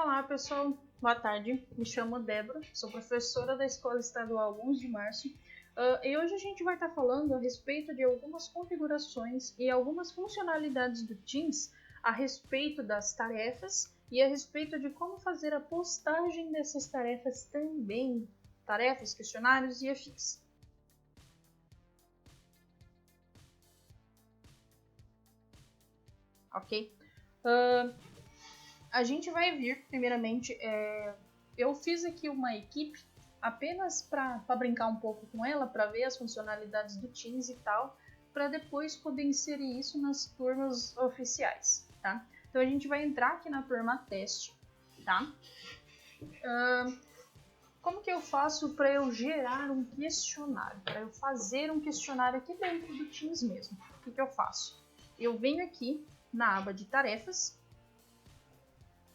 Olá pessoal, boa tarde, me chamo Débora, sou professora da Escola Estadual 11 de Março e hoje a gente vai estar falando a respeito de algumas configurações e algumas funcionalidades do Teams a respeito das tarefas e a respeito de como fazer a postagem dessas tarefas também, tarefas, questionários e afins. Ok? A gente vai vir, primeiramente, eu fiz aqui uma equipe apenas para brincar um pouco com ela, para ver as funcionalidades do Teams e tal, para depois poder inserir isso nas turmas oficiais, tá? Então a gente vai entrar aqui na turma teste, tá? Como que eu faço para eu gerar um questionário? Para eu fazer um questionário aqui dentro do Teams mesmo. O que eu faço? Eu venho aqui na aba de tarefas.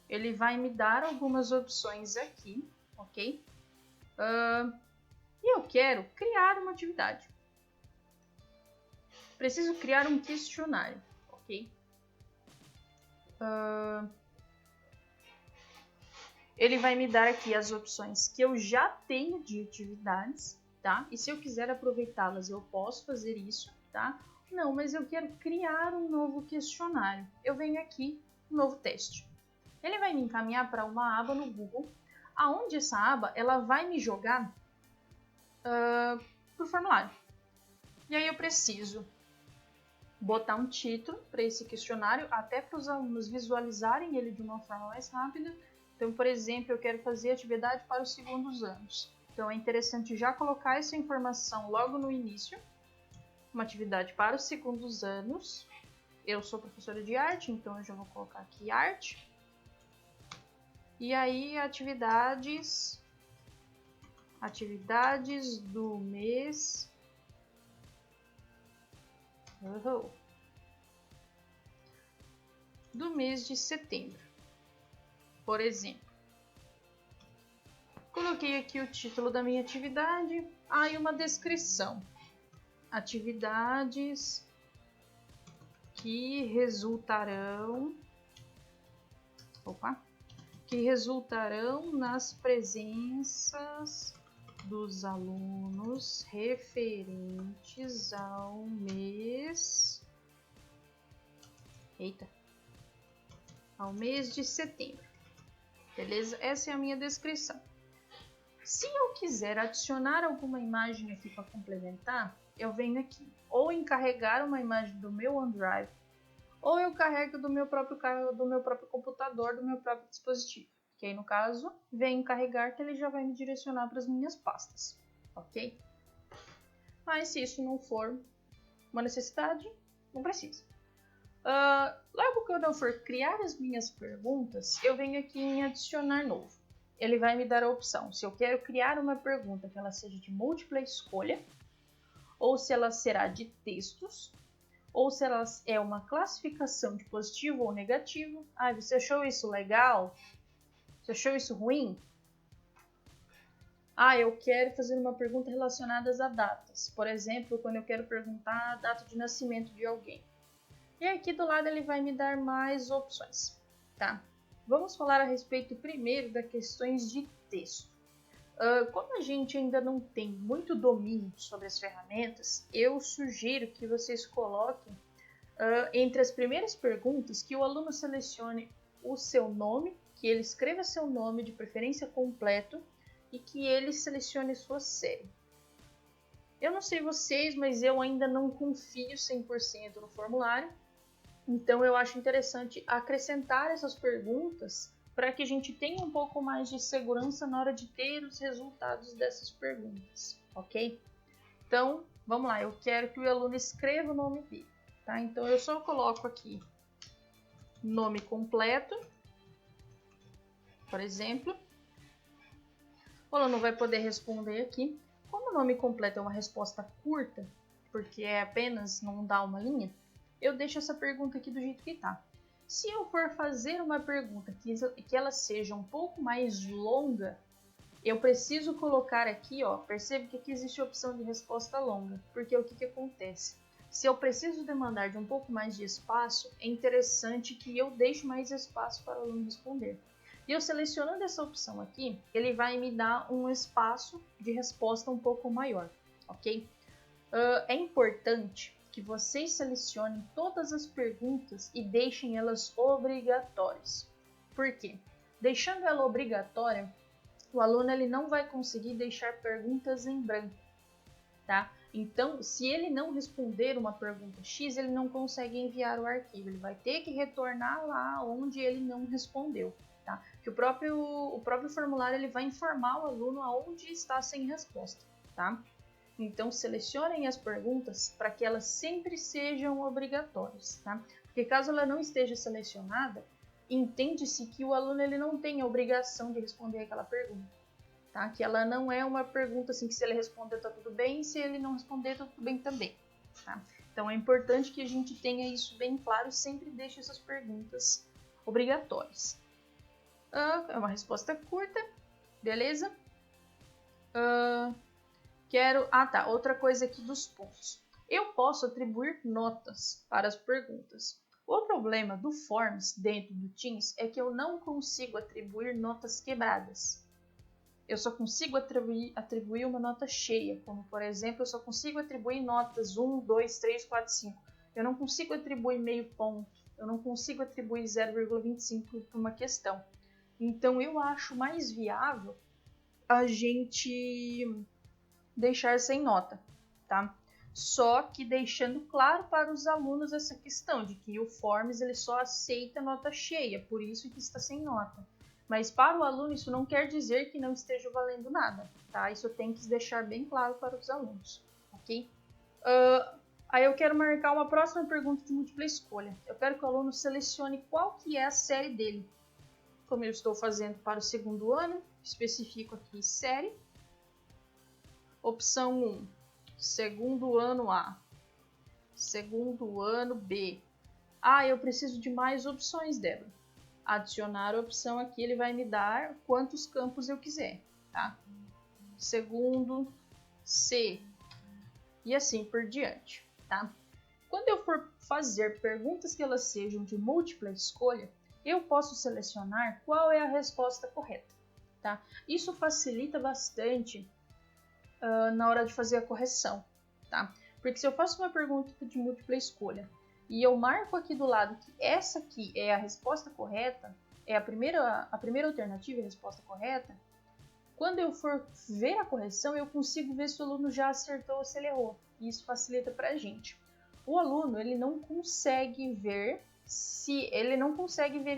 Ele vai me dar algumas opções aqui, ok? E eu quero criar uma atividade. Preciso criar um questionário, ok? Ele vai me dar aqui as opções que eu já tenho de atividades, tá? E se eu quiser aproveitá-las, eu posso fazer isso, tá? Não, mas eu quero criar um novo questionário. Eu venho aqui, novo teste. Ele vai me encaminhar para uma aba no Google, aonde essa aba ela vai me jogar para o formulário. E aí eu preciso botar um título para esse questionário, até para os alunos visualizarem ele de uma forma mais rápida. Então, por exemplo, eu quero fazer atividade para os segundos anos. Então, é interessante já colocar essa informação logo no início. Uma atividade para os segundos anos. Eu sou professora de arte, então eu já vou colocar aqui arte. E aí, atividades do mês de setembro, por exemplo. Coloquei aqui o título da minha atividade, aí uma descrição. Atividades que resultarão nas presenças dos alunos referentes ao mês de setembro. Beleza? Essa é a minha descrição. Se eu quiser adicionar alguma imagem aqui para complementar, eu venho aqui ou em carregar uma imagem do meu OneDrive, ou eu carrego do meu próprio computador, do meu próprio dispositivo. Que aí, no caso, venho carregar que ele já vai me direcionar para as minhas pastas, ok? Mas se isso não for uma necessidade, não precisa. Logo que eu for criar as minhas perguntas, eu venho aqui em adicionar novo. Ele vai me dar a opção se eu quero criar uma pergunta que ela seja de múltipla escolha, ou se ela será de textos, ou se ela é uma classificação de positivo ou negativo. Você achou isso legal? Você achou isso ruim? Eu quero fazer uma pergunta relacionada a datas. Por exemplo, quando eu quero perguntar a data de nascimento de alguém. E aqui do lado ele vai me dar mais opções, tá? Vamos falar a respeito primeiro das questões de texto. Como a gente ainda não tem muito domínio sobre as ferramentas, eu sugiro que vocês coloquem entre as primeiras perguntas que o aluno selecione o seu nome, que ele escreva seu nome, de preferência completo, e que ele selecione sua série. Eu não sei vocês, mas eu ainda não confio 100% no formulário, então eu acho interessante acrescentar essas perguntas para que a gente tenha um pouco mais de segurança na hora de ter os resultados dessas perguntas, ok? Então, vamos lá, eu quero que o aluno escreva o nome dele, tá? Então eu só coloco aqui nome completo, por exemplo. O aluno vai poder responder aqui. Como o nome completo é uma resposta curta, porque é apenas não dá uma linha, eu deixo essa pergunta aqui do jeito que está. Se eu for fazer uma pergunta que ela seja um pouco mais longa, eu preciso colocar aqui, percebe que aqui existe a opção de resposta longa, porque o que acontece? Se eu preciso demandar de um pouco mais de espaço, é interessante que eu deixe mais espaço para o aluno responder. E eu selecionando essa opção aqui, ele vai me dar um espaço de resposta um pouco maior, ok? É importante que vocês selecionem todas as perguntas e deixem elas obrigatórias. Por quê? Deixando ela obrigatória, o aluno ele não vai conseguir deixar perguntas em branco, tá? Então, se ele não responder uma pergunta X, ele não consegue enviar o arquivo, ele vai ter que retornar lá onde ele não respondeu, tá? Que o próprio formulário ele vai informar o aluno aonde está sem resposta, tá? Então, selecionem as perguntas para que elas sempre sejam obrigatórias, tá? Porque caso ela não esteja selecionada, entende-se que o aluno ele não tem a obrigação de responder aquela pergunta, tá? Que ela não é uma pergunta assim que se ele responder tá tudo bem, e se ele não responder tá tudo bem também, tá? Então, é importante que a gente tenha isso bem claro e sempre deixe essas perguntas obrigatórias. É uma resposta curta, beleza? Outra coisa aqui dos pontos. Eu posso atribuir notas para as perguntas. O problema do Forms dentro do Teams é que eu não consigo atribuir notas quebradas. Eu só consigo atribuir uma nota cheia, como por exemplo, eu só consigo atribuir notas 1, 2, 3, 4, 5. Eu não consigo atribuir meio ponto, eu não consigo atribuir 0,25 para uma questão. Então eu acho mais viável a gente deixar sem nota, tá? Só que deixando claro para os alunos essa questão de que o Forms ele só aceita nota cheia, por isso que está sem nota. Mas para o aluno isso não quer dizer que não esteja valendo nada, tá? Isso tem que deixar bem claro para os alunos, ok? Aí eu quero marcar uma próxima pergunta de múltipla escolha. Eu quero que o aluno selecione qual que é a série dele. Como eu estou fazendo para o segundo ano, especifico aqui série. Opção 1, segundo ano A. Segundo ano B. Eu preciso de mais opções, Débora. Adicionar a opção aqui, ele vai me dar quantos campos eu quiser, tá? Segundo C. E assim por diante, tá? Quando eu for fazer perguntas que elas sejam de múltipla escolha, eu posso selecionar qual é a resposta correta, tá? Isso facilita bastante na hora de fazer a correção, tá? Porque se eu faço uma pergunta de múltipla escolha e eu marco aqui do lado que essa aqui é a resposta correta, é a primeira alternativa, a resposta correta, quando eu for ver a correção, eu consigo ver se o aluno já acertou ou se ele errou. E isso facilita para a gente. O aluno, ele não consegue ver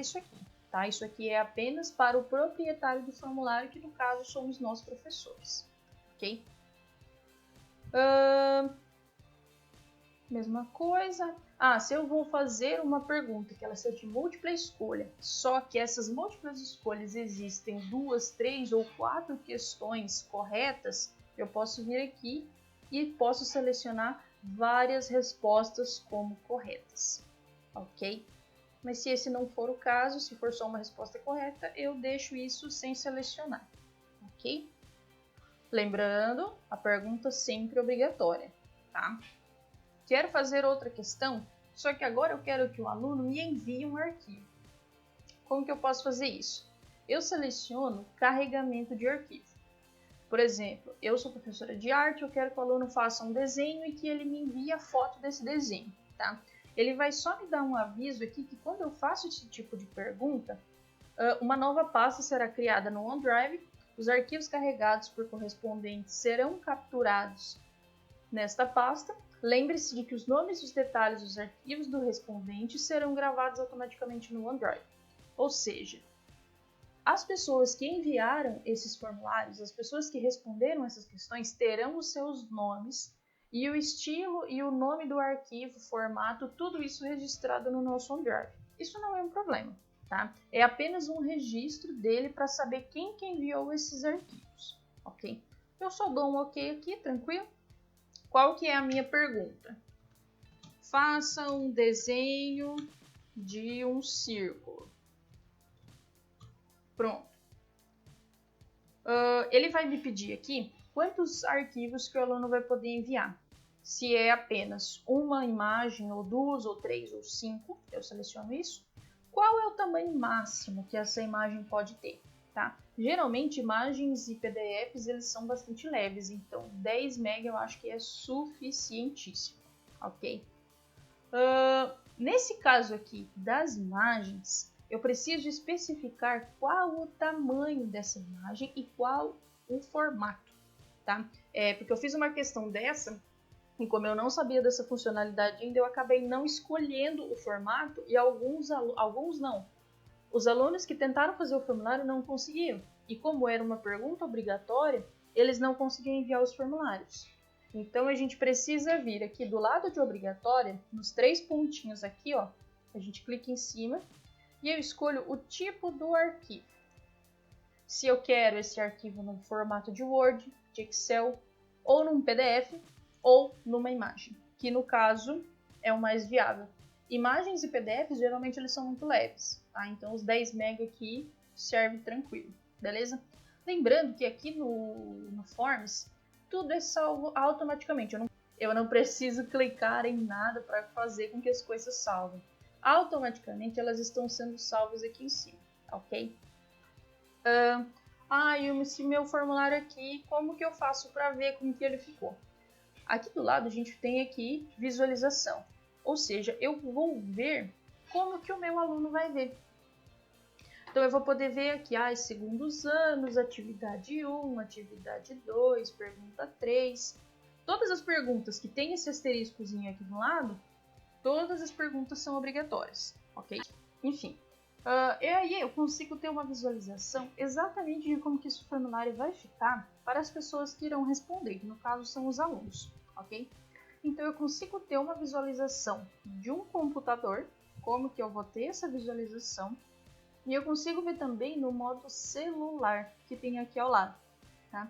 isso aqui, tá? Isso aqui é apenas para o proprietário do formulário, que no caso somos nós professores, ok? Mesma coisa. Se eu vou fazer uma pergunta que ela seja de múltipla escolha, só que essas múltiplas escolhas existem 2, 3 ou 4 questões corretas, eu posso vir aqui e posso selecionar várias respostas como corretas, ok? Mas se esse não for o caso, se for só uma resposta correta, eu deixo isso sem selecionar, ok? Lembrando, a pergunta sempre obrigatória, tá? Quero fazer outra questão, só que agora eu quero que o aluno me envie um arquivo. Como que eu posso fazer isso? Eu seleciono carregamento de arquivo. Por exemplo, eu sou professora de arte, eu quero que o aluno faça um desenho e que ele me envie a foto desse desenho, tá? Ele vai só me dar um aviso aqui que quando eu faço esse tipo de pergunta, uma nova pasta será criada no OneDrive, os arquivos carregados por correspondentes serão capturados nesta pasta. Lembre-se de que os nomes e os detalhes dos arquivos do respondente serão gravados automaticamente no OneDrive. Ou seja, as pessoas que enviaram esses formulários, as pessoas que responderam essas questões, terão os seus nomes e o estilo e o nome do arquivo, formato, tudo isso registrado no nosso OneDrive. Isso não é um problema, tá? É apenas um registro dele para saber quem que enviou esses arquivos, ok? Eu só dou um ok aqui, tranquilo? Qual que é a minha pergunta? Faça um desenho de um círculo. Pronto. Ele vai me pedir aqui quantos arquivos que o aluno vai poder enviar. Se é apenas uma imagem, ou 2, ou 3, ou 5, eu seleciono isso. Qual é o tamanho máximo que essa imagem pode ter? Tá? Geralmente, imagens e PDFs eles são bastante leves, então 10 MB eu acho que é suficientíssimo, ok? Nesse caso aqui das imagens, eu preciso especificar qual o tamanho dessa imagem e qual o formato, tá? Porque eu fiz uma questão dessa e como eu não sabia dessa funcionalidade ainda, eu acabei não escolhendo o formato e alguns não. Os alunos que tentaram fazer o formulário não conseguiam. E como era uma pergunta obrigatória, eles não conseguiam enviar os formulários. Então a gente precisa vir aqui do lado de obrigatória, nos 3 pontinhos aqui, ó, a gente clica em cima e eu escolho o tipo do arquivo. Se eu quero esse arquivo no formato de Word, de Excel, ou num PDF, ou numa imagem, que no caso é o mais viável. Imagens e PDFs geralmente eles são muito leves, tá? Então os 10 MB aqui serve tranquilo, beleza? Lembrando que aqui no Forms tudo é salvo automaticamente. Eu não preciso clicar em nada para fazer com que as coisas salvem. Automaticamente elas estão sendo salvas aqui em cima, ok? Esse meu formulário aqui, como que eu faço para ver como que ele ficou? Aqui do lado a gente tem aqui visualização, ou seja, eu vou ver como que o meu aluno vai ver. Então eu vou poder ver aqui, segundo os anos, atividade 1, atividade 2, pergunta 3. Todas as perguntas que tem esse asteriscozinho aqui do lado, todas as perguntas são obrigatórias, ok? Enfim, e aí eu consigo ter uma visualização exatamente de como que esse formulário vai ficar para as pessoas que irão responder, que no caso são os alunos, ok? Então eu consigo ter uma visualização de um computador, como que eu vou ter essa visualização, e eu consigo ver também no modo celular, que tem aqui ao lado, tá?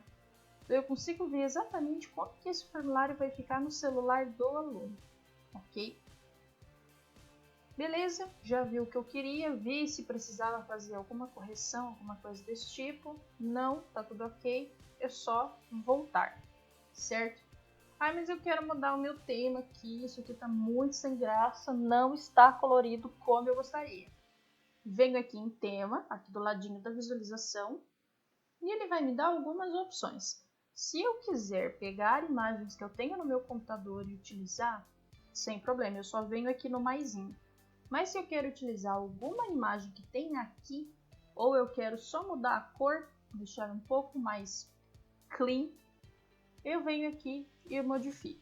Então eu consigo ver exatamente como que esse formulário vai ficar no celular do aluno, ok? Beleza, já vi o que eu queria, vi se precisava fazer alguma correção, alguma coisa desse tipo. Não, tá tudo ok, é só voltar, certo? Mas eu quero mudar o meu tema aqui, isso aqui tá muito sem graça, não está colorido como eu gostaria. Venho aqui em tema, aqui do ladinho da visualização, e ele vai me dar algumas opções. Se eu quiser pegar imagens que eu tenho no meu computador e utilizar, sem problema, eu só venho aqui no maisinho. Mas se eu quero utilizar alguma imagem que tem aqui, ou eu quero só mudar a cor, deixar um pouco mais clean, eu venho aqui e modifico.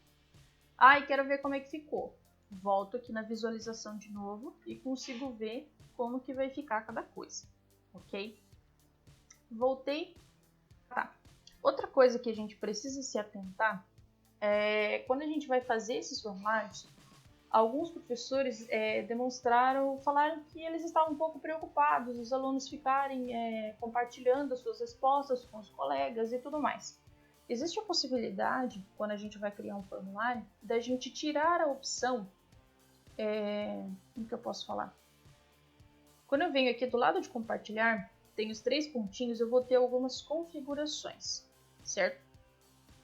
E quero ver como é que ficou. Volto aqui na visualização de novo e consigo ver como que vai ficar cada coisa, ok? Voltei. Tá. Outra coisa que a gente precisa se atentar é quando a gente vai fazer esses formulários, alguns professores falaram que eles estavam um pouco preocupados, os alunos ficarem compartilhando as suas respostas com os colegas e tudo mais. Existe a possibilidade, quando a gente vai criar um formulário, da gente tirar a opção, como que eu posso falar? Quando eu venho aqui do lado de compartilhar, tem os 3 pontinhos, eu vou ter algumas configurações, certo?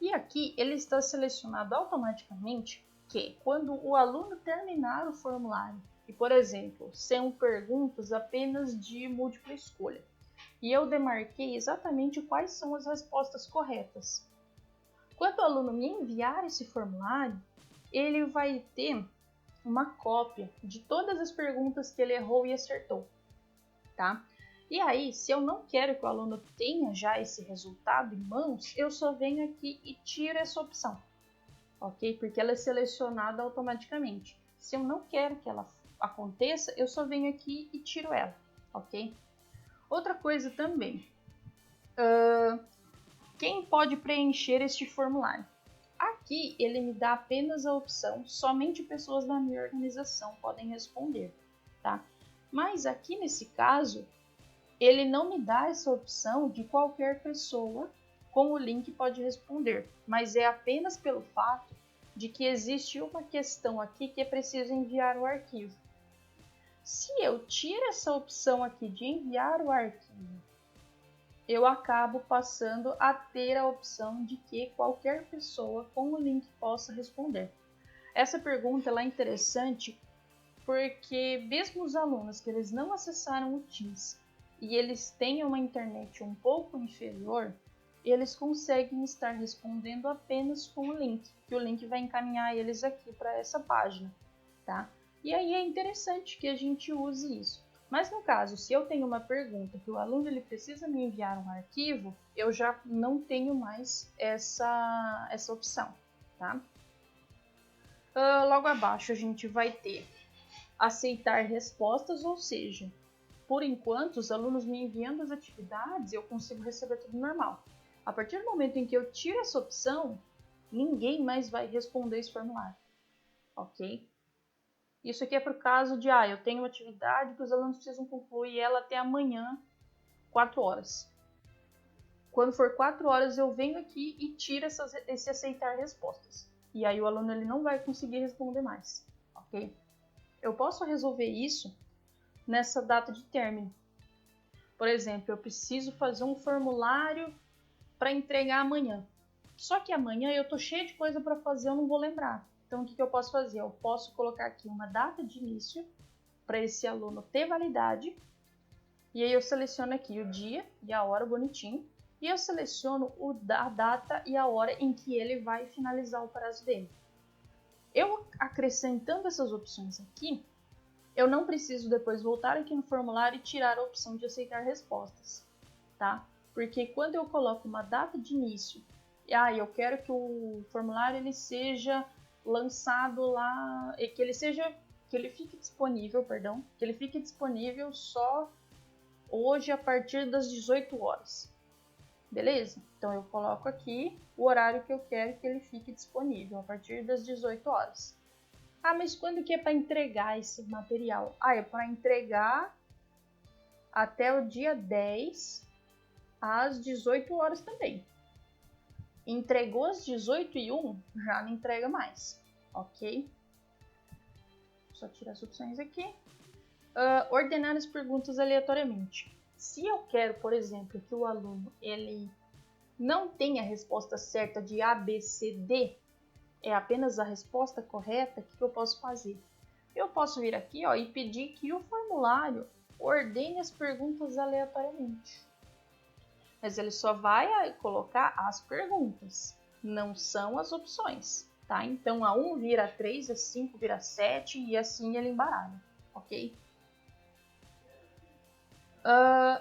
E aqui ele está selecionado automaticamente que quando o aluno terminar o formulário, e por exemplo, são perguntas apenas de múltipla escolha, e eu demarquei exatamente quais são as respostas corretas. Quando o aluno me enviar esse formulário, ele vai ter uma cópia de todas as perguntas que ele errou e acertou, tá? E aí, se eu não quero que o aluno tenha já esse resultado em mãos, eu só venho aqui e tiro essa opção, ok? Porque ela é selecionada automaticamente. Se eu não quero que ela aconteça, eu só venho aqui e tiro ela, ok? Outra coisa também, quem pode preencher este formulário? Aqui ele me dá apenas a opção, somente pessoas da minha organização podem responder, tá? Mas aqui nesse caso, ele não me dá essa opção de qualquer pessoa com o link pode responder, mas é apenas pelo fato de que existe uma questão aqui que é preciso enviar o arquivo. Se eu tiro essa opção aqui de enviar o arquivo, eu acabo passando a ter a opção de que qualquer pessoa com o link possa responder. Essa pergunta ela é interessante porque mesmo os alunos que eles não acessaram o Teams e eles têm uma internet um pouco inferior, eles conseguem estar respondendo apenas com o link, que o link vai encaminhar eles aqui para essa página, tá? E aí é interessante que a gente use isso. Mas no caso, se eu tenho uma pergunta que o aluno ele precisa me enviar um arquivo, eu já não tenho mais essa opção, tá? Logo abaixo a gente vai ter aceitar respostas, ou seja, por enquanto os alunos me enviando as atividades eu consigo receber tudo normal. A partir do momento em que eu tiro essa opção, ninguém mais vai responder esse formulário, ok? Isso aqui é para o caso de, eu tenho uma atividade que os alunos precisam concluir ela até amanhã, 4 horas. Quando for 4 horas, eu venho aqui e tiro esse aceitar respostas. E aí o aluno ele não vai conseguir responder mais, ok? Eu posso resolver isso nessa data de término. Por exemplo, eu preciso fazer um formulário para entregar amanhã. Só que amanhã eu tô cheio de coisa para fazer, eu não vou lembrar. Então, o que eu posso fazer? Eu posso colocar aqui uma data de início para esse aluno ter validade. E aí eu seleciono aqui o dia e a hora bonitinho. E eu seleciono a data e a hora em que ele vai finalizar o prazo dele. Eu acrescentando essas opções aqui, eu não preciso depois voltar aqui no formulário e tirar a opção de aceitar respostas, tá? Porque quando eu coloco uma data de início, eu quero que o formulário ele seja lançado lá, que ele fique disponível só hoje a partir das 18 horas. Beleza? Então eu coloco aqui o horário que eu quero que ele fique disponível, a partir das 18 horas. Mas quando que é para entregar esse material? É para entregar até o dia 10 às 18 horas também. Entregou às 18h01, já não entrega mais, ok? Só tirar as opções aqui. Ordenar as perguntas aleatoriamente. Se eu quero, por exemplo, que o aluno ele não tenha a resposta certa de A, B, C, D, é apenas a resposta correta, o que eu posso fazer? Eu posso vir aqui e pedir que o formulário ordene as perguntas aleatoriamente. Mas ele só vai colocar as perguntas, não são as opções, tá? Então, a 1 vira 3, a 5 vira 7 e assim ele embaralha, ok?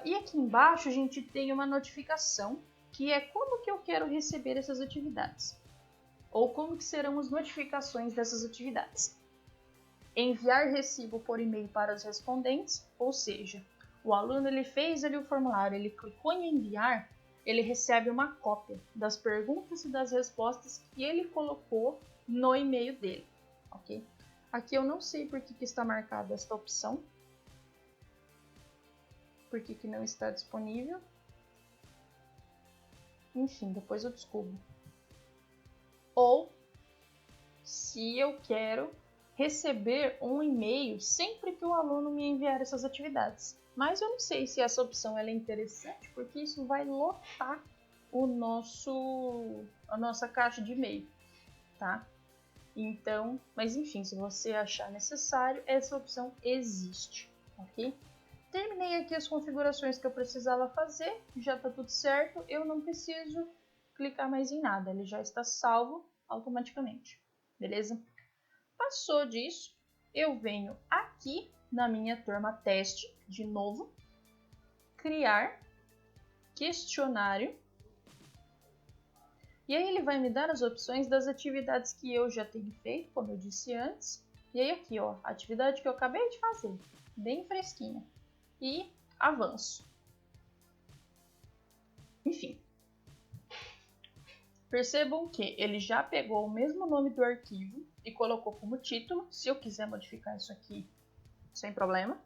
E aqui embaixo a gente tem uma notificação, que é como que eu quero receber essas atividades. Ou como que serão as notificações dessas atividades. Enviar recibo por e-mail para os respondentes, ou seja, o aluno ele fez ali o formulário, ele clicou em enviar, ele recebe uma cópia das perguntas e das respostas que ele colocou no e-mail dele, ok? Aqui eu não sei por que está marcada esta opção, por que não está disponível. Enfim, depois eu descubro. Ou se eu quero receber um e-mail sempre que o aluno me enviar essas atividades. Mas eu não sei se essa opção é interessante, porque isso vai lotar a nossa caixa de e-mail, tá? Então, mas enfim, se você achar necessário, essa opção existe, ok? Terminei aqui as configurações que eu precisava fazer, já está tudo certo, eu não preciso clicar mais em nada, ele já está salvo automaticamente, beleza? Passou disso, eu venho aqui na minha turma teste, de novo, criar questionário, e aí ele vai me dar as opções das atividades que eu já tenho feito, como eu disse antes, e aí aqui, a atividade que eu acabei de fazer, bem fresquinha, e avanço. Enfim, percebam que ele já pegou o mesmo nome do arquivo e colocou como título. Se eu quiser modificar isso aqui, sem problema.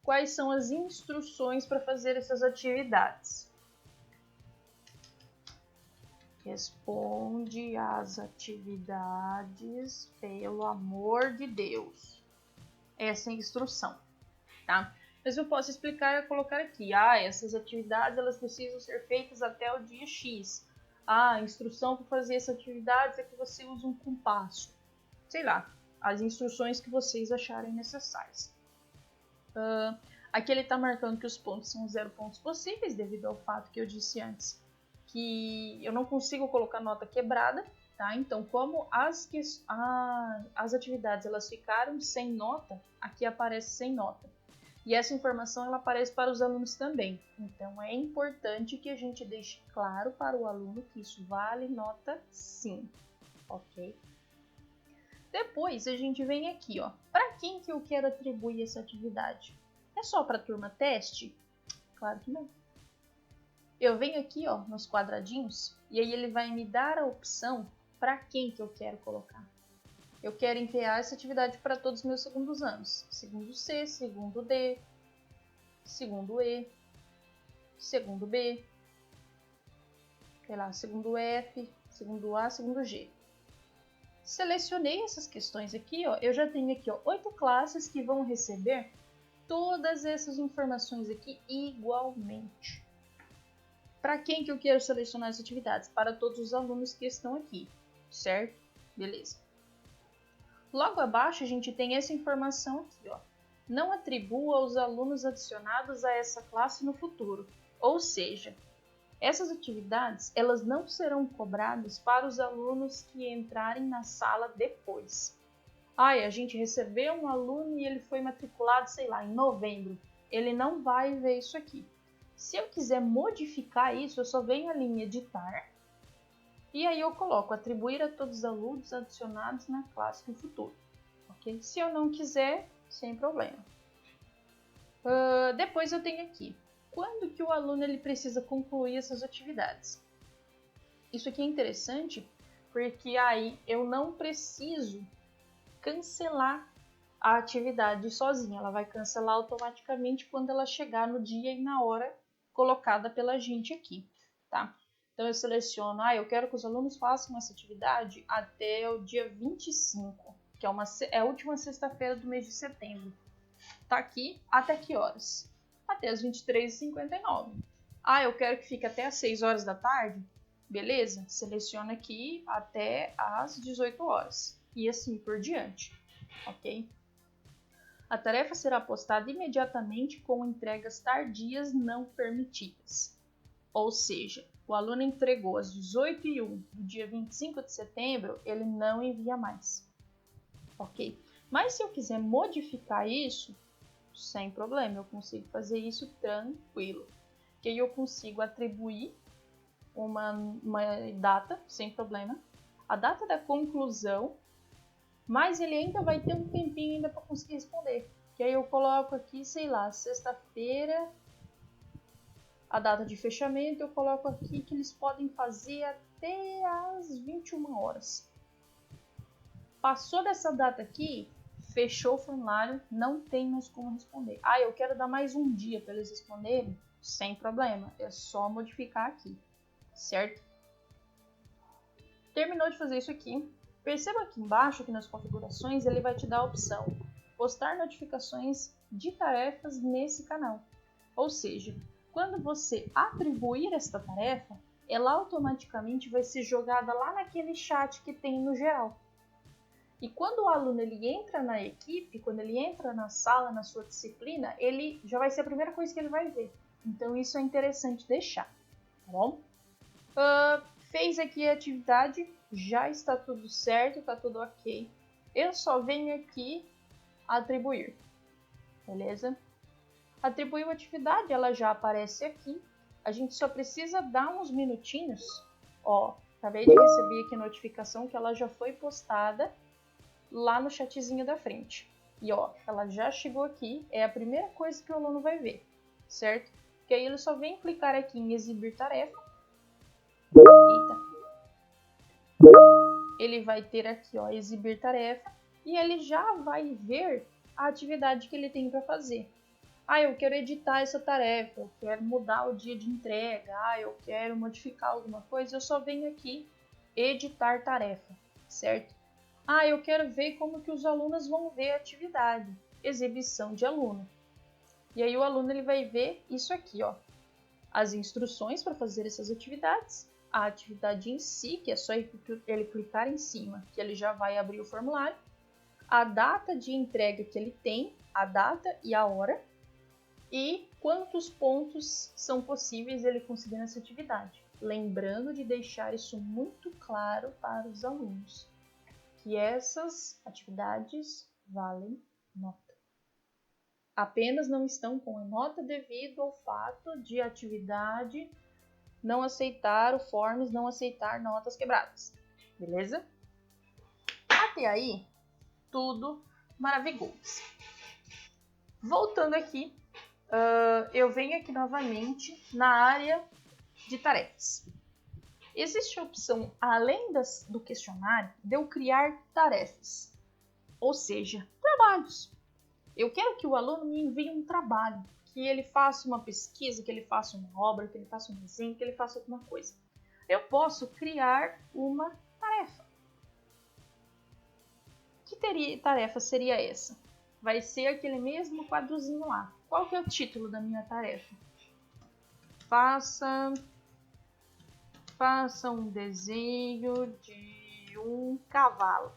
Quais são as instruções para fazer essas atividades? Responde às atividades, pelo amor de Deus. Essa é a instrução, tá? Mas eu posso explicar e colocar aqui. Essas atividades elas precisam ser feitas até o dia X. A instrução para fazer essa atividade é que você use um compasso. Sei lá, as instruções que vocês acharem necessárias. Aqui ele está marcando que os pontos são 0 pontos possíveis, devido ao fato que eu disse antes, que eu não consigo colocar nota quebrada, tá? Então, como as atividades elas ficaram sem nota, aqui aparece sem nota. E essa informação ela aparece para os alunos também. Então, é importante que a gente deixe claro para o aluno que isso vale nota sim, ok? Depois, a gente vem aqui, ó. Para quem que eu quero atribuir essa atividade? É só para a turma teste? Claro que não. Eu venho aqui, ó, nos quadradinhos, e aí ele vai me dar a opção para quem que eu quero colocar. Eu quero enviar essa atividade para todos os meus segundos anos. Segundo C, segundo D, segundo E, segundo B, sei lá, segundo F, segundo A, segundo G. Selecionei essas questões aqui, ó, eu já tenho aqui, ó, 8 classes que vão receber todas essas informações aqui igualmente. Para quem que eu quero selecionar as atividades? Para todos os alunos que estão aqui, certo? Beleza. Logo abaixo a gente tem essa informação aqui, ó. Não atribua aos alunos adicionados a essa classe no futuro. Ou seja, essas atividades elas não serão cobradas para os alunos que entrarem na sala depois. A gente recebeu um aluno e ele foi matriculado, sei lá, em novembro. Ele não vai ver isso aqui. Se eu quiser modificar isso, eu só venho ali em editar e aí eu coloco atribuir a todos os alunos adicionados na classe no futuro. Okay? Se eu não quiser, sem problema. Depois eu tenho aqui, quando que o aluno ele precisa concluir essas atividades? Isso aqui é interessante porque aí eu não preciso cancelar a atividade sozinha. Ela vai cancelar automaticamente quando ela chegar no dia e na hora colocada pela gente aqui, tá? Então, eu seleciono, eu quero que os alunos façam essa atividade até o dia 25, que é a última sexta-feira do mês de setembro. Tá aqui, até que horas? Até as 23h59. Eu quero que fique até as 6 horas da tarde? Beleza? Seleciona aqui até as 18 horas. E assim por diante, ok? A tarefa será postada imediatamente com entregas tardias não permitidas. Ou seja, o aluno entregou às 18h01 do dia 25 de setembro, ele não envia mais. Ok? Mas se eu quiser modificar isso, sem problema, eu consigo fazer isso tranquilo. Que aí eu consigo atribuir uma data, sem problema, a data da conclusão, mas ele ainda vai ter um tempinho ainda para conseguir responder. Que aí eu coloco aqui, sei lá, sexta-feira, a data de fechamento, eu coloco aqui que eles podem fazer até as 21 horas. Passou dessa data aqui, fechou o formulário, não tem mais como responder. Eu quero dar mais um dia para eles responderem? Sem problema, é só modificar aqui, certo? Terminou de fazer isso aqui. Perceba aqui embaixo que nas configurações ele vai te dar a opção postar notificações de tarefas nesse canal. Ou seja, quando você atribuir esta tarefa, ela automaticamente vai ser jogada lá naquele chat que tem no geral. E quando o aluno ele entra na equipe, quando ele entra na sala, na sua disciplina, ele já vai ser a primeira coisa que ele vai ver. Então isso é interessante deixar, tá bom? Fez aqui a atividade, já está tudo certo, está tudo ok. Eu só venho aqui atribuir, beleza? Atribuiu a atividade, ela já aparece aqui. A gente só precisa dar uns minutinhos. Acabei de receber aqui a notificação que ela já foi postada lá no chatzinho da frente. E ela já chegou aqui, é a primeira coisa que o aluno vai ver, certo? Que aí ele só vem clicar aqui em exibir tarefa. Ele vai ter aqui, exibir tarefa, e ele já vai ver a atividade que ele tem para fazer. Eu quero editar essa tarefa, eu quero mudar o dia de entrega, eu quero modificar alguma coisa, eu só venho aqui editar tarefa, certo? Eu quero ver como que os alunos vão ver a atividade, exibição de aluno. E aí o aluno ele vai ver isso aqui, as instruções para fazer essas atividades, a atividade em si, que é só ele clicar em cima, que ele já vai abrir o formulário, a data de entrega que ele tem, a data e a hora, e quantos pontos são possíveis ele conseguir nessa atividade. Lembrando de deixar isso muito claro para os alunos, que essas atividades valem nota. Apenas não estão com a nota devido ao fato de a atividade não aceitar o Forms, não aceitar notas quebradas. Beleza? Até aí, tudo maravilhoso. Voltando aqui, eu venho aqui novamente na área de tarefas. Existe a opção, além do questionário, de eu criar tarefas, ou seja, trabalhos. Eu quero que o aluno me envie um trabalho, que ele faça uma pesquisa, que ele faça uma obra, que ele faça um desenho, que ele faça alguma coisa. Eu posso criar uma tarefa. Que tarefa seria essa? Vai ser aquele mesmo quadrozinho lá. Qual que é o título da minha tarefa? Faça um desenho de um cavalo.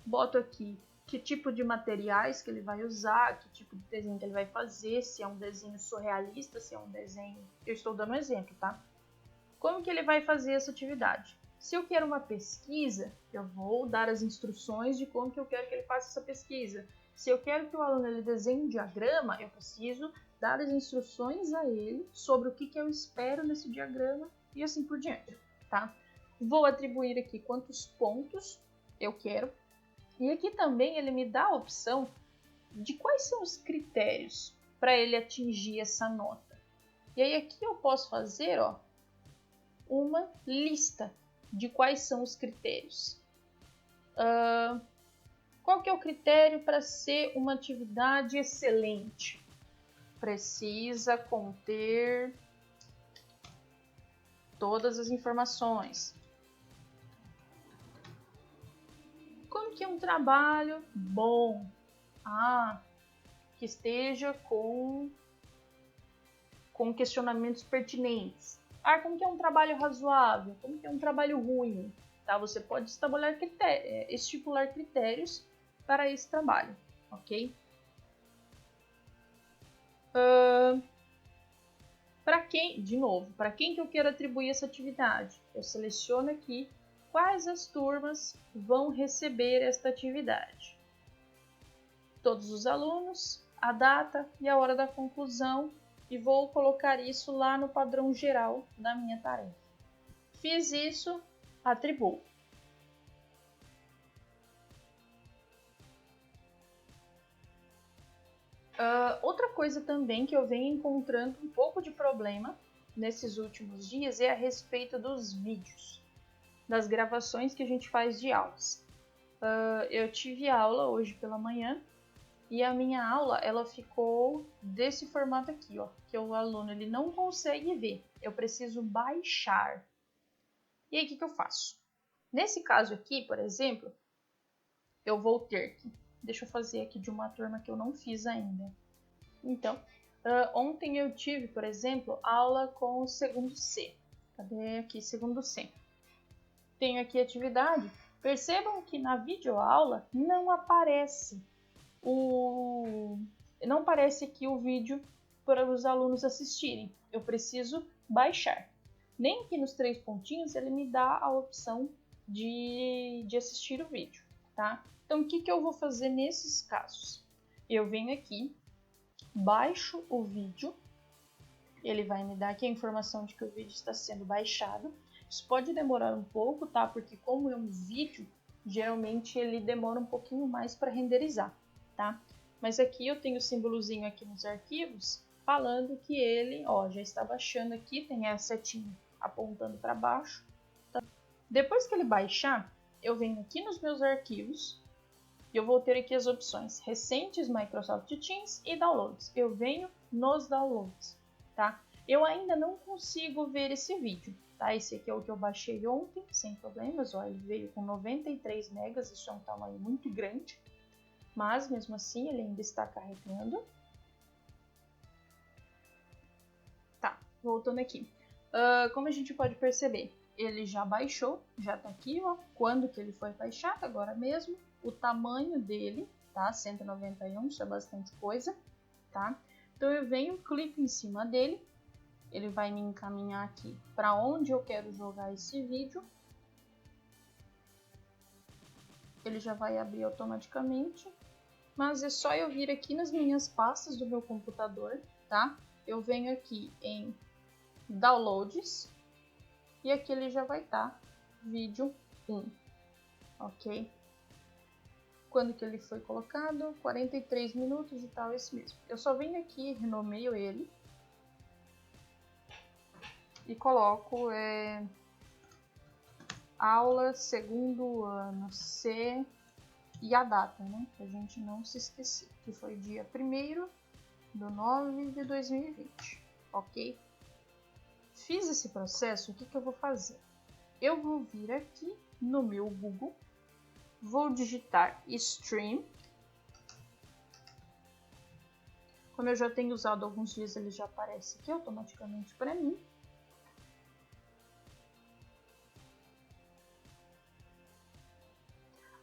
Boto aqui que tipo de materiais que ele vai usar, que tipo de desenho que ele vai fazer, se é um desenho surrealista, se é um desenho... Eu estou dando um exemplo, tá? Como que ele vai fazer essa atividade? Se eu quero uma pesquisa, eu vou dar as instruções de como que eu quero que ele faça essa pesquisa. Se eu quero que o aluno ele desenhe um diagrama, eu preciso dar as instruções a ele sobre o que eu espero nesse diagrama e assim por diante, tá? Vou atribuir aqui quantos pontos eu quero. E aqui também ele me dá a opção de quais são os critérios para ele atingir essa nota. E aí aqui eu posso fazer, ó, uma lista de quais são os critérios. Qual que é o critério para ser uma atividade excelente? Precisa conter todas as informações. Como que é um trabalho bom? Que esteja com questionamentos pertinentes. Como que é um trabalho razoável? Como que é um trabalho ruim? Tá? Você pode estipular critérios para esse trabalho, ok? Para quem que eu quero atribuir essa atividade? Eu seleciono aqui quais as turmas vão receber esta atividade. Todos os alunos, a data e a hora da conclusão, e vou colocar isso lá no padrão geral da minha tarefa. Fiz isso, atribuo. Outra coisa também que eu venho encontrando um pouco de problema nesses últimos dias é a respeito dos vídeos, das gravações que a gente faz de aulas. Eu tive aula hoje pela manhã e a minha aula ela ficou desse formato aqui, ó, que o aluno ele não consegue ver. Eu preciso baixar. E aí o que eu faço? Nesse caso aqui, por exemplo, eu vou ter que... Deixa eu fazer aqui de uma turma que eu não fiz ainda. Então, ontem eu tive, por exemplo, aula com o segundo C. Cadê aqui segundo C? Tenho aqui atividade. Percebam que na videoaula não aparece aqui o vídeo para os alunos assistirem. Eu preciso baixar. Nem aqui nos 3 pontinhos ele me dá a opção de assistir o vídeo, tá? Então, o que eu vou fazer nesses casos? Eu venho aqui, baixo o vídeo, ele vai me dar aqui a informação de que o vídeo está sendo baixado. Isso pode demorar um pouco, tá? Porque como é um vídeo, geralmente ele demora um pouquinho mais para renderizar, tá? Mas aqui eu tenho o símbolozinho aqui nos arquivos, falando que ele, ó, já está baixando aqui, tem a setinha apontando para baixo. Tá? Depois que ele baixar, eu venho aqui nos meus arquivos, e eu vou ter aqui as opções recentes, Microsoft Teams e downloads. Eu venho nos downloads, tá? Eu ainda não consigo ver esse vídeo, tá? Esse aqui é o que eu baixei ontem, sem problemas, ó, ele veio com 93 megas, isso é um tamanho muito grande, mas mesmo assim ele ainda está carregando. Tá, voltando aqui. Como a gente pode perceber, ele já baixou, já tá aqui, ó, quando que ele foi baixado, agora mesmo, o tamanho dele, tá? 191, isso é bastante coisa, tá? Então eu venho, clico em cima dele, ele vai me encaminhar aqui para onde eu quero jogar esse vídeo. Ele já vai abrir automaticamente, mas é só eu vir aqui nas minhas pastas do meu computador, tá? Eu venho aqui em Downloads e aqui ele já vai estar vídeo 1, ok? Quando que ele foi colocado? 43 minutos e tal, esse mesmo. Eu só venho aqui, renomeio ele e coloco aula segundo ano C e a data, né? Pra gente não se esquecer, que foi dia 1º/9/2020, ok? Fiz esse processo, o que que eu vou fazer? Eu vou vir aqui no meu Google, vou digitar stream. Como eu já tenho usado alguns dias, ele já aparece aqui automaticamente para mim.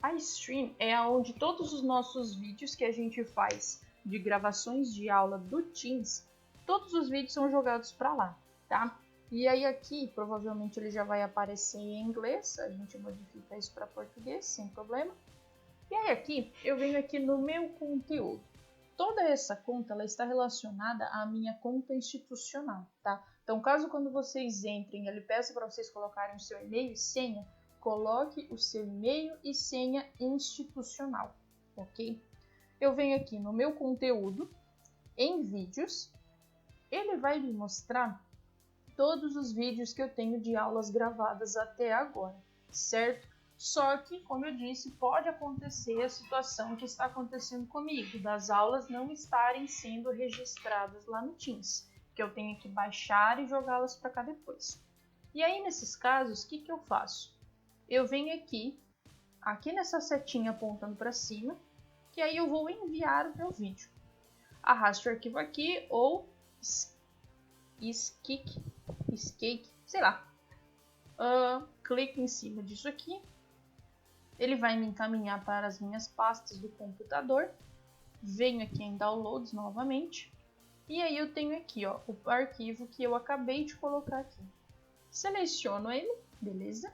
A stream é onde todos os nossos vídeos que a gente faz de gravações de aula do Teams, todos os vídeos são jogados para lá, tá? E aí aqui, provavelmente ele já vai aparecer em inglês, a gente modifica isso para português, sem problema. E aí aqui, eu venho aqui no meu conteúdo. Toda essa conta, ela está relacionada à minha conta institucional, tá? Então, caso quando vocês entrem, ele peça para vocês colocarem o seu e-mail e senha, coloque o seu e-mail e senha institucional, ok? Eu venho aqui no meu conteúdo, em vídeos, ele vai me mostrar todos os vídeos que eu tenho de aulas gravadas até agora, certo? Só que, como eu disse, pode acontecer a situação que está acontecendo comigo, das aulas não estarem sendo registradas lá no Teams, que eu tenho que baixar e jogá-las para cá depois. E aí, nesses casos, o que que eu faço? Eu venho aqui nessa setinha apontando para cima, que aí eu vou enviar o meu vídeo. Arraste o arquivo aqui ou skate, sei lá. Clico em cima disso aqui. Ele vai me encaminhar para as minhas pastas do computador. Venho aqui em Downloads novamente. E aí eu tenho aqui, ó, o arquivo que eu acabei de colocar aqui. Seleciono ele, beleza?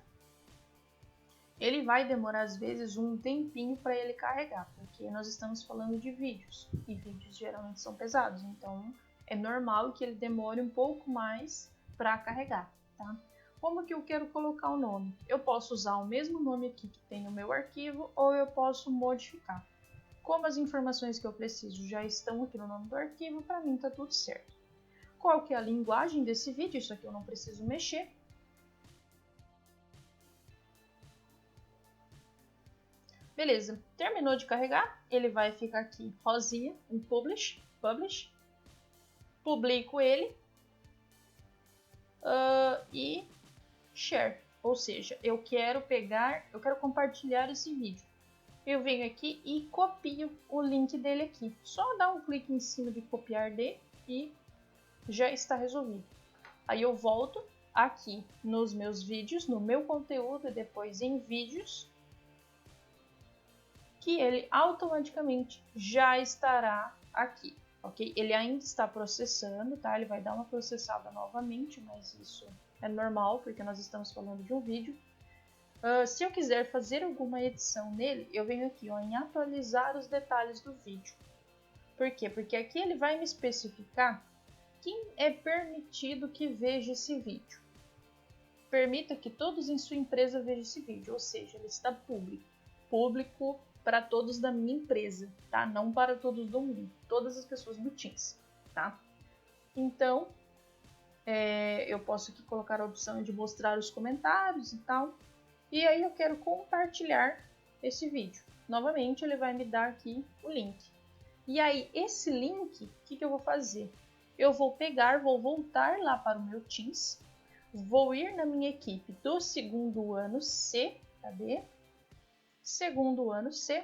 Ele vai demorar às vezes um tempinho para ele carregar, porque nós estamos falando de vídeos, e vídeos geralmente são pesados, então é normal que ele demore um pouco mais para carregar, tá? Como que eu quero colocar o nome? Eu posso usar o mesmo nome aqui que tem no meu arquivo, ou eu posso modificar. Como as informações que eu preciso já estão aqui no nome do arquivo, para mim tá tudo certo. Qual que é a linguagem desse vídeo? Isso aqui eu não preciso mexer. Beleza, terminou de carregar, ele vai ficar aqui rosinha, em publish, publico ele e share, ou seja, eu quero compartilhar esse vídeo. Eu venho aqui e copio o link dele aqui, só dar um clique em cima de copiar de e já está resolvido. Aí eu volto aqui nos meus vídeos, no meu conteúdo e depois em vídeos, que ele automaticamente já estará aqui, ok? Ele ainda está processando, tá? Ele vai dar uma processada novamente, mas isso é normal, porque nós estamos falando de um vídeo. Se eu quiser fazer alguma edição nele, eu venho aqui, ó, em atualizar os detalhes do vídeo. Por quê? Porque aqui ele vai me especificar quem é permitido que veja esse vídeo. Permita que todos em sua empresa vejam esse vídeo, ou seja, ele está público para todos da minha empresa, tá? Não para todos do mundo, todas as pessoas do Teams, tá? Então, eu posso aqui colocar a opção de mostrar os comentários e tal. E aí eu quero compartilhar esse vídeo. Novamente, ele vai me dar aqui o link. E aí, esse link, o que eu vou fazer? Eu vou pegar, vou voltar lá para o meu Teams, vou ir na minha equipe do segundo ano C, cadê? Segundo ano C,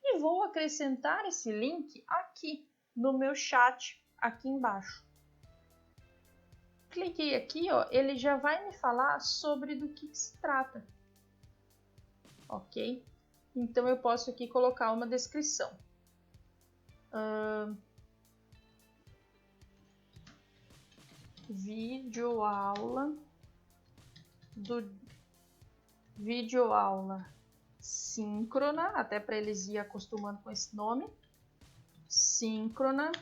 e vou acrescentar esse link aqui no meu chat, aqui embaixo. cliquei aqui, ó, ele já vai me falar sobre do que se trata. Ok? Então eu posso aqui colocar uma descrição. Videoaula síncrona, até para eles ir acostumando com esse nome. Síncrona,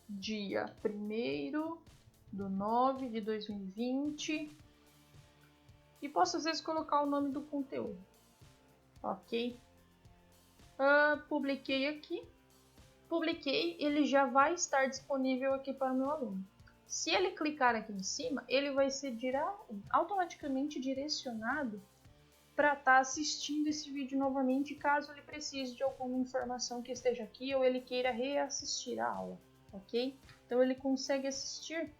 dia 1º/9/2020. E posso às vezes colocar o nome do conteúdo. Ok? Publiquei aqui. Publiquei, ele já vai estar disponível aqui para o meu aluno. Se ele clicar aqui em cima, ele vai ser automaticamente direcionado para estar assistindo esse vídeo novamente, caso ele precise de alguma informação que esteja aqui ou ele queira reassistir a aula, ok? Então ele consegue assistir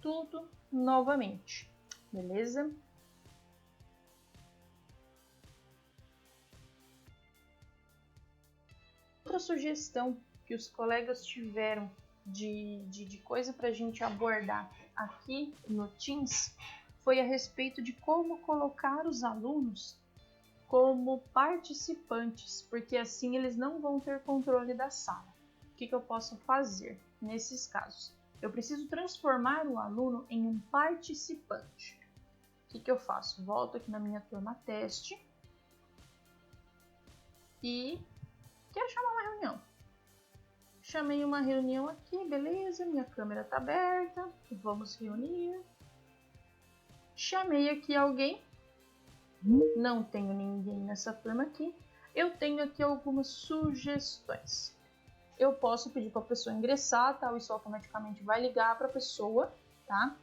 tudo novamente, beleza? Outra sugestão que os colegas tiveram de coisa para a gente abordar aqui no Teams foi a respeito de como colocar os alunos como participantes, porque assim eles não vão ter controle da sala. O que eu posso fazer nesses casos? Eu preciso transformar o aluno em um participante. O que eu faço? Volto aqui na minha turma teste e quero chamar uma reunião. Chamei uma reunião aqui, beleza, minha câmera está aberta, vamos reunir. Chamei aqui alguém, não tenho ninguém nessa turma aqui. Eu tenho aqui algumas sugestões. Eu posso pedir para a pessoa ingressar, tá? Isso automaticamente vai ligar para a pessoa, tá?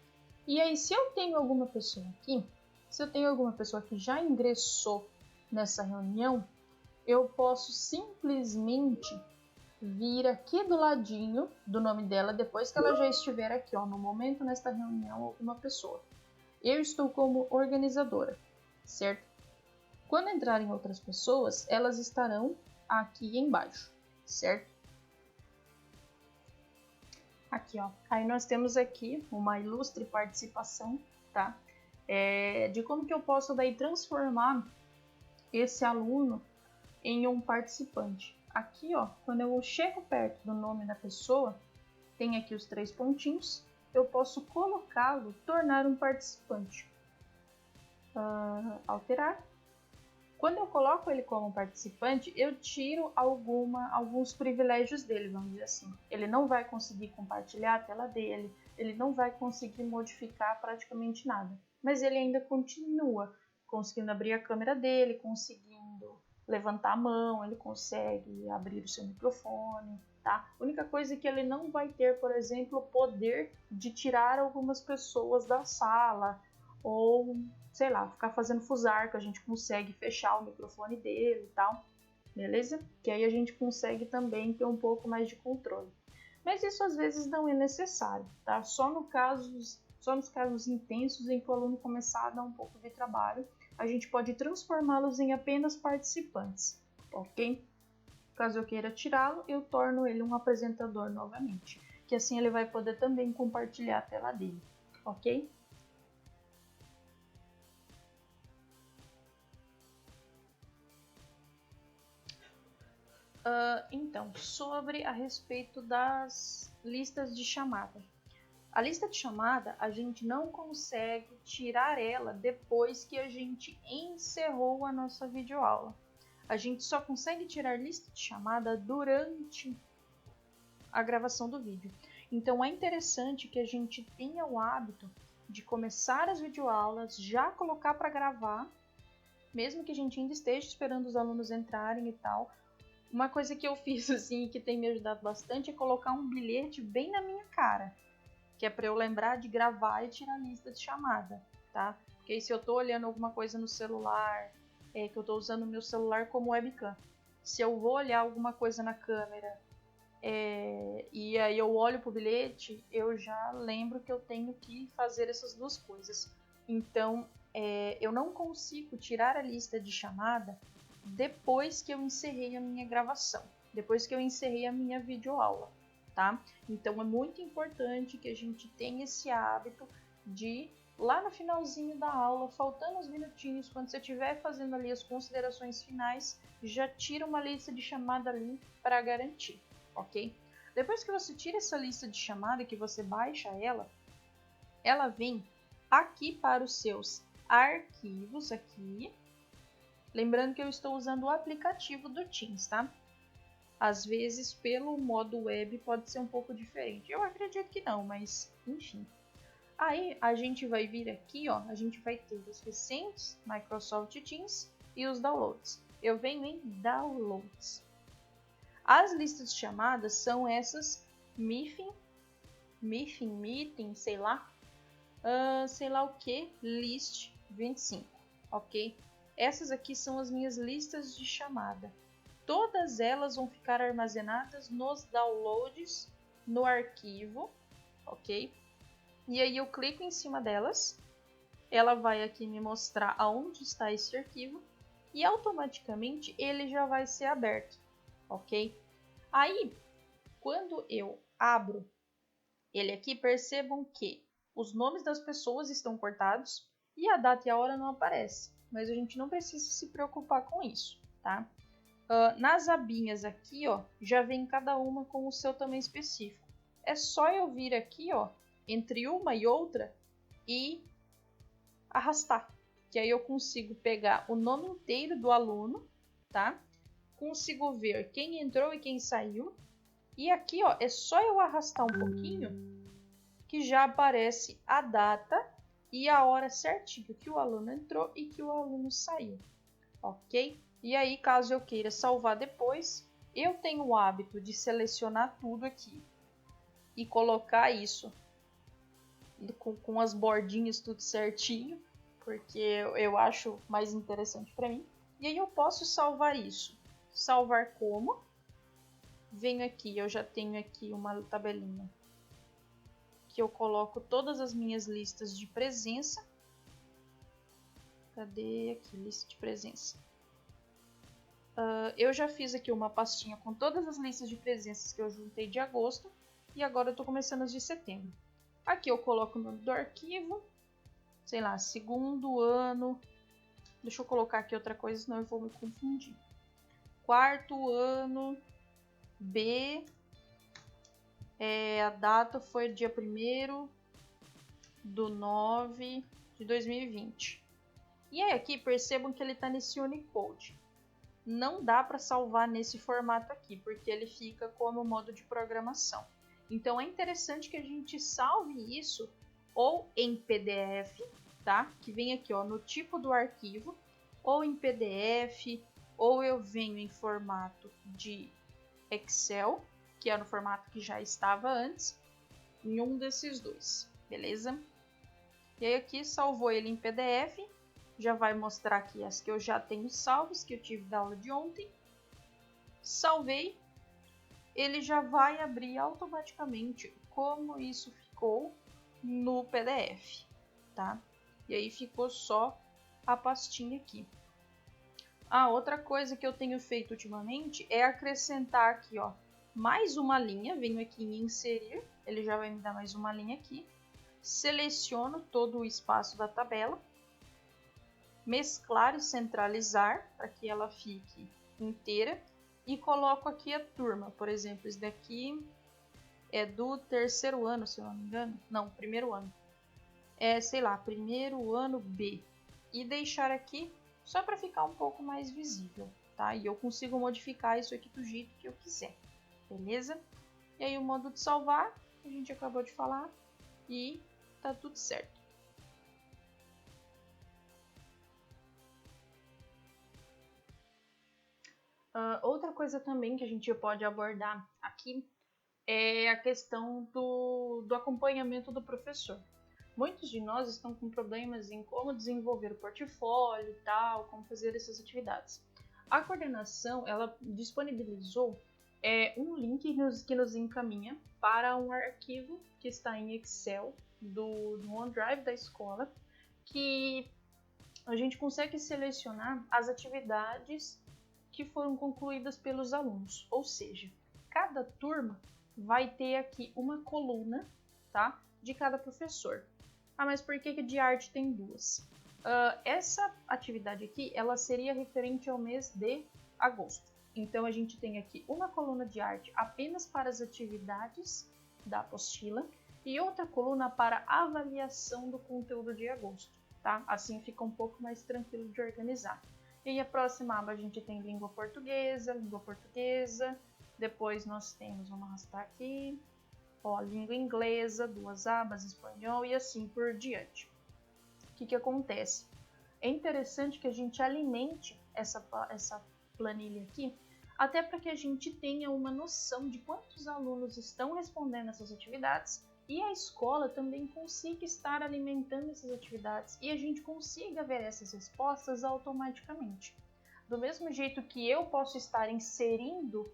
E aí, se eu tenho alguma pessoa aqui, se eu tenho alguma pessoa que já ingressou nessa reunião, eu posso simplesmente vir aqui do ladinho do nome dela, depois que ela já estiver aqui, ó, no momento nesta reunião, alguma pessoa. Eu estou como organizadora, certo? Quando entrarem outras pessoas, elas estarão aqui embaixo, certo? Aqui, ó. Aí nós temos aqui uma ilustre participação, tá? De como que eu posso daí transformar esse aluno em um participante. Aqui, ó, quando eu chego perto do nome da pessoa, tem aqui os 3 pontinhos, eu posso colocá-lo, tornar um participante. Alterar. Quando eu coloco ele como participante, eu tiro alguns privilégios dele, vamos dizer assim. Ele não vai conseguir compartilhar a tela dele, ele não vai conseguir modificar praticamente nada. Mas ele ainda continua conseguindo abrir a câmera dele, conseguindo levantar a mão, ele consegue abrir o seu microfone, tá? A única coisa é que ele não vai ter, por exemplo, o poder de tirar algumas pessoas da sala ou, sei lá, ficar fazendo fusar, que a gente consegue fechar o microfone dele e tal, beleza? Que aí a gente consegue também ter um pouco mais de controle. Mas isso às vezes não é necessário, tá? Só nos casos intensos em que o aluno começar a dar um pouco de trabalho, a gente pode transformá-los em apenas participantes, ok? Caso eu queira tirá-lo, eu torno ele um apresentador novamente, que assim ele vai poder também compartilhar a tela dele, ok? Então, sobre a respeito das listas de chamada. A lista de chamada, a gente não consegue tirar ela depois que a gente encerrou a nossa videoaula. A gente só consegue tirar lista de chamada durante a gravação do vídeo. Então é interessante que a gente tenha o hábito de começar as videoaulas, já colocar para gravar, mesmo que a gente ainda esteja esperando os alunos entrarem e tal. Uma coisa que eu fiz assim que tem me ajudado bastante é colocar um bilhete bem na minha cara, que é para eu lembrar de gravar e tirar a lista de chamada, tá? Porque aí se eu tô olhando alguma coisa no celular, que eu tô usando o meu celular como webcam, se eu vou olhar alguma coisa na câmera e aí eu olho pro bilhete, eu já lembro que eu tenho que fazer essas duas coisas. Então, eu não consigo tirar a lista de chamada depois que eu encerrei a minha gravação, depois que eu encerrei a minha videoaula, tá? Então é muito importante que a gente tenha esse hábito de lá no finalzinho da aula, faltando uns minutinhos, quando você estiver fazendo ali as considerações finais, já tira uma lista de chamada ali para garantir, ok? Depois que você tira essa lista de chamada, que você baixa ela vem aqui para os seus arquivos aqui. Lembrando que eu estou usando o aplicativo do Teams, tá? Às vezes, pelo modo web, pode ser um pouco diferente. Eu acredito que não, mas enfim. Aí, a gente vai vir aqui, ó, a gente vai ter os recentes, Microsoft Teams e os downloads. Eu venho em Downloads. As listas de chamadas são essas Meeting, sei lá o que, List 25, ok? Essas aqui são as minhas listas de chamada. Todas elas vão ficar armazenadas nos downloads, no arquivo, ok? E aí eu clico em cima delas, ela vai aqui me mostrar aonde está esse arquivo e automaticamente ele já vai ser aberto, ok? Aí, quando eu abro ele aqui, percebam que os nomes das pessoas estão cortados e a data e a hora não aparece, mas a gente não precisa se preocupar com isso, tá? Nas abinhas aqui, ó, já vem cada uma com o seu tamanho específico. É só eu vir aqui, ó, entre uma e outra e arrastar, que aí eu consigo pegar o nome inteiro do aluno, tá? Consigo ver quem entrou e quem saiu. E aqui, ó, é só eu arrastar um pouquinho que já aparece a data e a hora certinho que o aluno entrou e que o aluno saiu, ok? E aí, caso eu queira salvar depois, eu tenho o hábito de selecionar tudo aqui e colocar isso com as bordinhas tudo certinho, porque eu acho mais interessante para mim. E aí eu posso salvar isso. Salvar como? Venho aqui, eu já tenho aqui uma tabelinha que eu coloco todas as minhas listas de presença. Cadê aqui? Lista de presença. Eu já fiz aqui uma pastinha com todas as listas de presenças que eu juntei de agosto e agora eu estou começando as de setembro. Aqui eu coloco o nome do arquivo, sei lá, segundo ano. Deixa eu colocar aqui outra coisa, senão eu vou me confundir. Quarto ano B. A data foi dia 1º/9/2020. E aí aqui percebam que ele está nesse Unicode. Não dá para salvar nesse formato aqui, porque ele fica como modo de programação. Então é interessante que a gente salve isso ou em PDF, tá? Que vem aqui, ó, no tipo do arquivo, ou em PDF, ou eu venho em formato de Excel, que é no formato que já estava antes, em um desses dois, beleza? E aí aqui salvou ele em PDF, já vai mostrar aqui as que eu já tenho salvos, que eu tive da aula de ontem. Salvei, ele já vai abrir automaticamente como isso ficou no PDF, tá? E aí ficou só a pastinha aqui. Outra coisa que eu tenho feito ultimamente é acrescentar aqui, ó, mais uma linha. Venho aqui em inserir, ele já vai me dar mais uma linha aqui. Seleciono todo o espaço da tabela, mesclar e centralizar para que ela fique inteira e coloco aqui a turma. Por exemplo, esse daqui é do terceiro ano, se eu não me engano. Não, primeiro ano. Sei lá, primeiro ano B. E deixar aqui só para ficar um pouco mais visível, tá? E eu consigo modificar isso aqui do jeito que eu quiser, beleza? E aí o modo de salvar, a gente acabou de falar e tá tudo certo. Outra coisa também que a gente pode abordar aqui é a questão do acompanhamento do professor. Muitos de nós estão com problemas em como desenvolver o portfólio e tal, como fazer essas atividades. A coordenação, ela disponibilizou um link que nos encaminha para um arquivo que está em Excel do OneDrive da escola, que a gente consegue selecionar as atividades que foram concluídas pelos alunos. Ou seja, cada turma vai ter aqui uma coluna, tá, de cada professor. Ah, mas por que de arte tem duas? Essa atividade aqui, ela seria referente ao mês de agosto. Então, a gente tem aqui uma coluna de arte apenas para as atividades da apostila e outra coluna para avaliação do conteúdo de agosto, tá? Assim fica um pouco mais tranquilo de organizar. E a próxima aba a gente tem língua portuguesa, depois nós temos, vamos arrastar aqui, ó, língua inglesa, 2 abas, espanhol e assim por diante. O que acontece? É interessante que a gente alimente essa planilha aqui, até para que a gente tenha uma noção de quantos alunos estão respondendo essas atividades e a escola também consiga estar alimentando essas atividades e a gente consiga ver essas respostas automaticamente. Do mesmo jeito que eu posso estar inserindo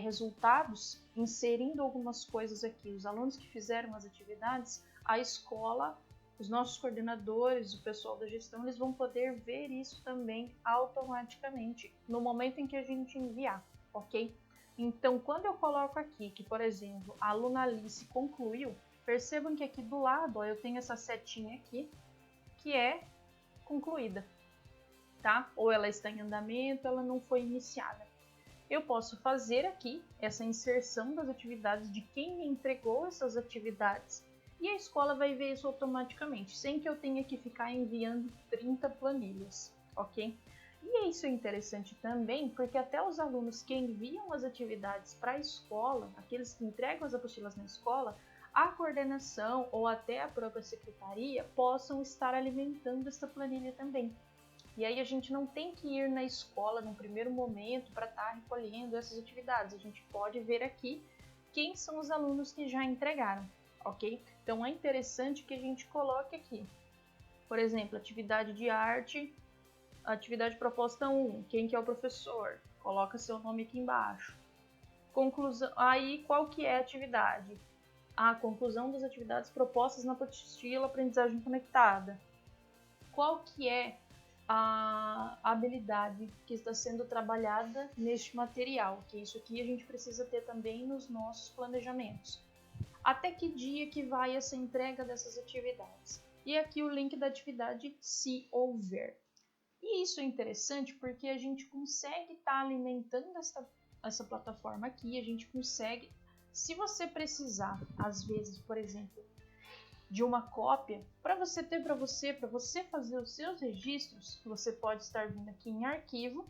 resultados, inserindo algumas coisas aqui, os alunos que fizeram as atividades, a escola, os nossos coordenadores, o pessoal da gestão, eles vão poder ver isso também automaticamente no momento em que a gente enviar, ok? Então, quando eu coloco aqui que, por exemplo, a aluna Alice concluiu, percebam que aqui do lado, ó, eu tenho essa setinha aqui, que é concluída, tá? Ou ela está em andamento, ela não foi iniciada. Eu posso fazer aqui essa inserção das atividades de quem me entregou essas atividades e a escola vai ver isso automaticamente, sem que eu tenha que ficar enviando 30 planilhas, ok? E isso é interessante também, porque até os alunos que enviam as atividades para a escola, aqueles que entregam as apostilas na escola, a coordenação ou até a própria secretaria possam estar alimentando essa planilha também. E aí a gente não tem que ir na escola no primeiro momento para estar recolhendo essas atividades. A gente pode ver aqui quem são os alunos que já entregaram, ok? Então é interessante que a gente coloque aqui, por exemplo, atividade de arte, atividade proposta 1, quem que é o professor? Coloca seu nome aqui embaixo. Conclusão, aí qual que é a atividade? A conclusão das atividades propostas na apostila Aprendizagem Conectada. Qual que é a habilidade que está sendo trabalhada neste material, que isso aqui a gente precisa ter também nos nossos planejamentos. Até que dia que vai essa entrega dessas atividades? E aqui o link da atividade, se houver. E isso é interessante porque a gente consegue estar alimentando essa plataforma aqui, a gente consegue, se você precisar, às vezes, por exemplo, de uma cópia, para você ter para você fazer os seus registros, você pode estar vindo aqui em arquivo,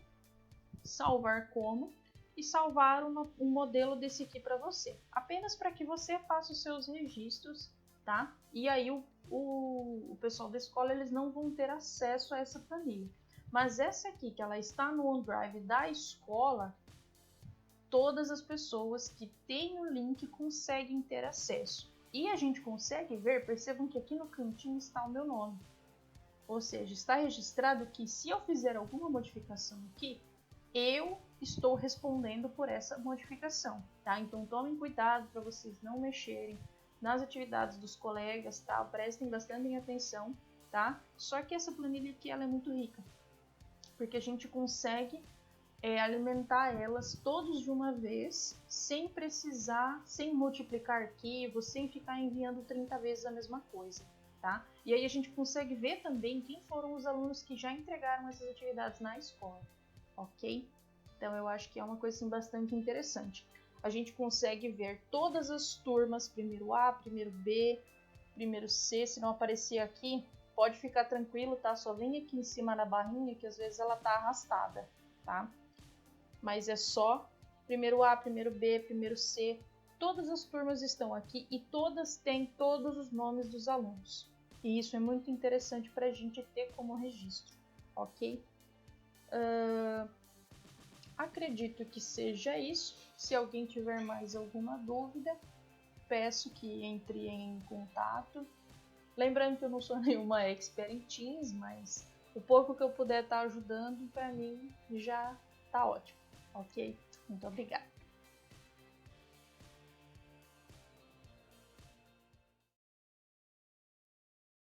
salvar como e salvar um modelo desse aqui para você, apenas para que você faça os seus registros, tá? E aí o pessoal da escola eles não vão ter acesso a essa planilha. Mas essa aqui, que ela está no OneDrive da escola, todas as pessoas que têm o link conseguem ter acesso. E a gente consegue ver, percebam que aqui no cantinho está o meu nome. Ou seja, está registrado que se eu fizer alguma modificação aqui, eu estou respondendo por essa modificação, tá? Então tomem cuidado para vocês não mexerem nas atividades dos colegas, tá? Prestem bastante atenção, tá? Só que essa planilha aqui ela é muito rica, porque a gente consegue alimentar elas todos de uma vez, sem precisar, sem multiplicar arquivos, sem ficar enviando 30 vezes a mesma coisa, tá? E aí a gente consegue ver também quem foram os alunos que já entregaram essas atividades na escola, ok? Então eu acho que é uma coisa assim, bastante interessante. A gente consegue ver todas as turmas, primeiro A, primeiro B, primeiro C, se não aparecer aqui, pode ficar tranquilo, tá? Só vem aqui em cima na barrinha que às vezes ela tá arrastada, tá? Mas é só primeiro A, primeiro B, primeiro C. Todas as turmas estão aqui e todas têm todos os nomes dos alunos. E isso é muito interessante para a gente ter como registro, ok? Acredito que seja isso. Se alguém tiver mais alguma dúvida, peço que entre em contato. Lembrando que eu não sou nenhuma expert em Teams, mas o pouco que eu puder estar ajudando, para mim já está ótimo, ok? Muito obrigada.